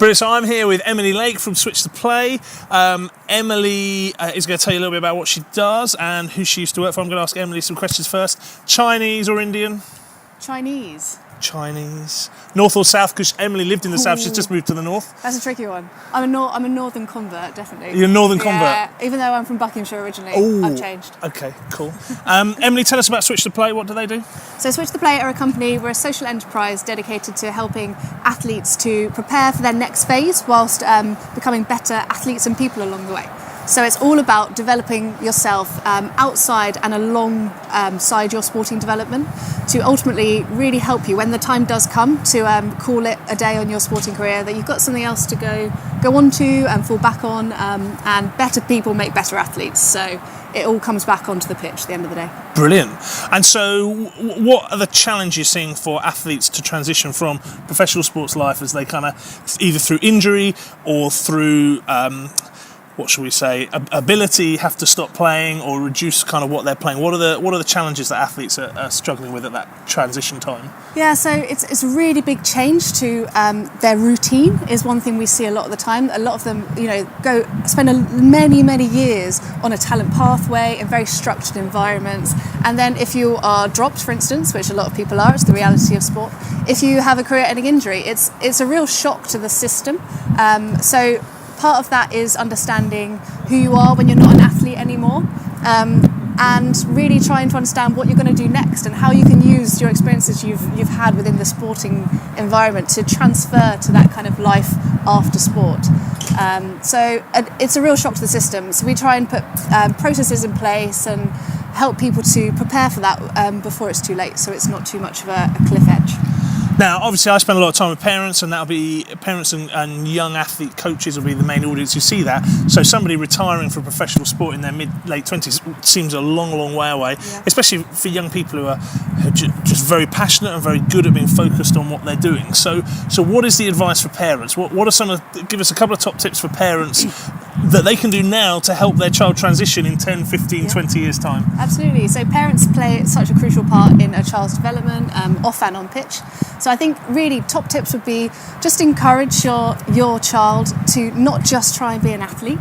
Brilliant. So I'm here with Emily Lake from Switch to Play. Emily is going to tell you a little bit about what she does and who she used to work for. I'm going to ask Emily some questions first. Chinese or Indian? Chinese. North or south? Because Emily lived in the south. She's just moved to the north. That's a tricky one. I'm a northern convert, definitely. You're a northern convert? Yeah, even though I'm from Buckinghamshire originally, Ooh, I've changed. Okay, cool. Emily, tell us about Switch to Play. What do they do? So Switch to Play are a company, we're a social enterprise dedicated to helping athletes to prepare for their next phase whilst becoming better athletes and people along the way. So it's all about developing yourself outside and alongside your sporting development to ultimately really help you when the time does come to call it a day on your sporting career, that you've got something else to go on to and fall back on, and better people make better athletes. So it all comes back onto the pitch at the end of the day. Brilliant. And so what are the challenges you're seeing for athletes to transition from professional sports life as they kind of, either through injury or through what shall we say, ability, have to stop playing or reduce kind of what they're playing? What are the challenges that athletes are struggling with at that transition time? Yeah, so it's a really big change to their routine is one thing we see a lot of the time. A lot of them, go spend many years on a talent pathway in very structured environments, and then if you are dropped, for instance, which a lot of people are, it's the reality of sport. If you have a career-ending injury, it's a real shock to the system. So part of that is understanding who you are when you're not an athlete anymore, and really trying to understand what you're going to do next and how you can use your experiences you've had within the sporting environment to transfer to that kind of life after sport. So it's a real shock to the system. So we try and put processes in place and help people to prepare for that before it's too late, so it's not too much of a cliff edge. Now, obviously, I spend a lot of time with parents, and that'll be parents and young athlete coaches will be the main audience who see that. So somebody retiring from professional sport in their late 20s seems a long way away, yeah. Especially for young people who are just very passionate and very good at being focused on what they're doing. So what is the advice for parents? What are give us a couple of top tips for parents that they can do now to help their child transition in 10, 15, 20 years' time? Absolutely. So parents play such a crucial part in a child's development, off and on pitch. So I think really top tips would be just encourage your child to not just try and be an athlete.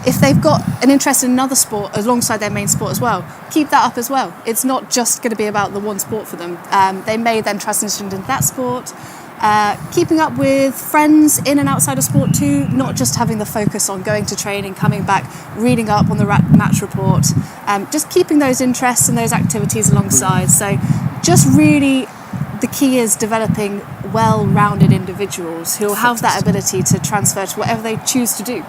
If they've got an interest in another sport alongside their main sport as well, keep that up as well. It's not just going to be about the one sport for them. They may then transition into that sport. Keeping up with friends in and outside of sport too, not just having the focus on going to training, coming back, reading up on the match report, just keeping those interests and those activities alongside. So just really the key is developing well-rounded individuals who will have that ability to transfer to whatever they choose to do.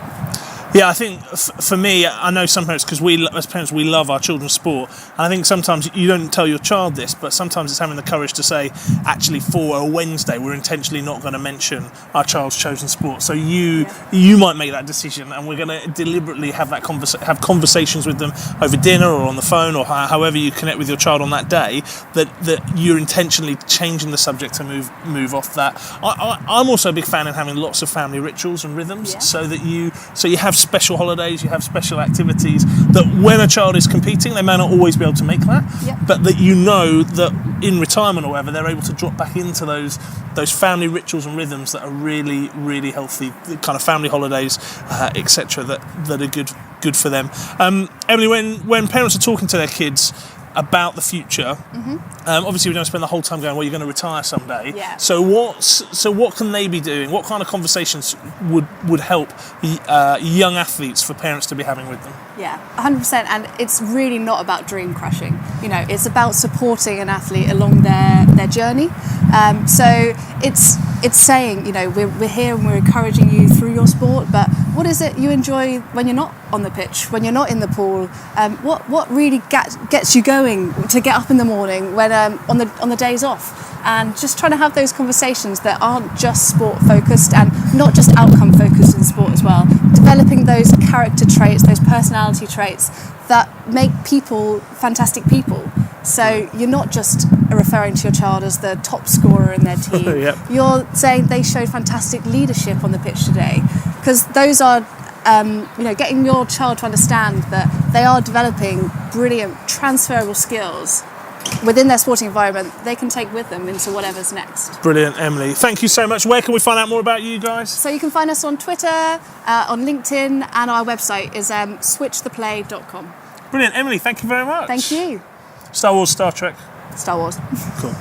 Yeah, I think for me, I know some parents, because as parents we love our children's sport, and I think sometimes you don't tell your child this, but sometimes it's having the courage to say, actually for a Wednesday we're intentionally not going to mention our child's chosen sport. So you might make that decision, and we're going to deliberately have that have conversations with them over dinner or on the phone or however you connect with your child on that day, that you're intentionally changing the subject to move off that. I'm also a big fan of having lots of family rituals and rhythms, so that you have special holidays, you have special activities that when a child is competing they may not always be able to make that, but that that in retirement or whatever they're able to drop back into those family rituals and rhythms that are really healthy, kind of family holidays, etc. that are good for them. Emily, when parents are talking to their kids about the future, obviously we don't spend the whole time going, well, you're going to retire someday. Yeah. So what can they be doing? What kind of conversations would help young athletes for parents to be having with them? Yeah, 100%. And it's really not about dream crushing. It's about supporting an athlete along their journey. So it's saying, we're here and we're encouraging you through your sport, but what is it you enjoy when you're not on the pitch, when you're not in the pool? What really gets you going to get up in the morning when on the days off? And just trying to have those conversations that aren't just sport focused and not just outcome focused in sport as well. Developing those character traits, those personality traits that make people fantastic people. So you're not just referring to your child as the top scorer in their team. Yep. You're saying they showed fantastic leadership on the pitch today, because those are getting your child to understand that they are developing brilliant transferable skills within their sporting environment, they can take with them into whatever's next. Brilliant, Emily. Thank you so much. Where can we find out more about you guys? So you can find us on Twitter, on LinkedIn, and our website is switchtheplay.com. Brilliant, Emily. Thank you very much. Thank you. Star Wars, Star Trek. Star Wars. Cool.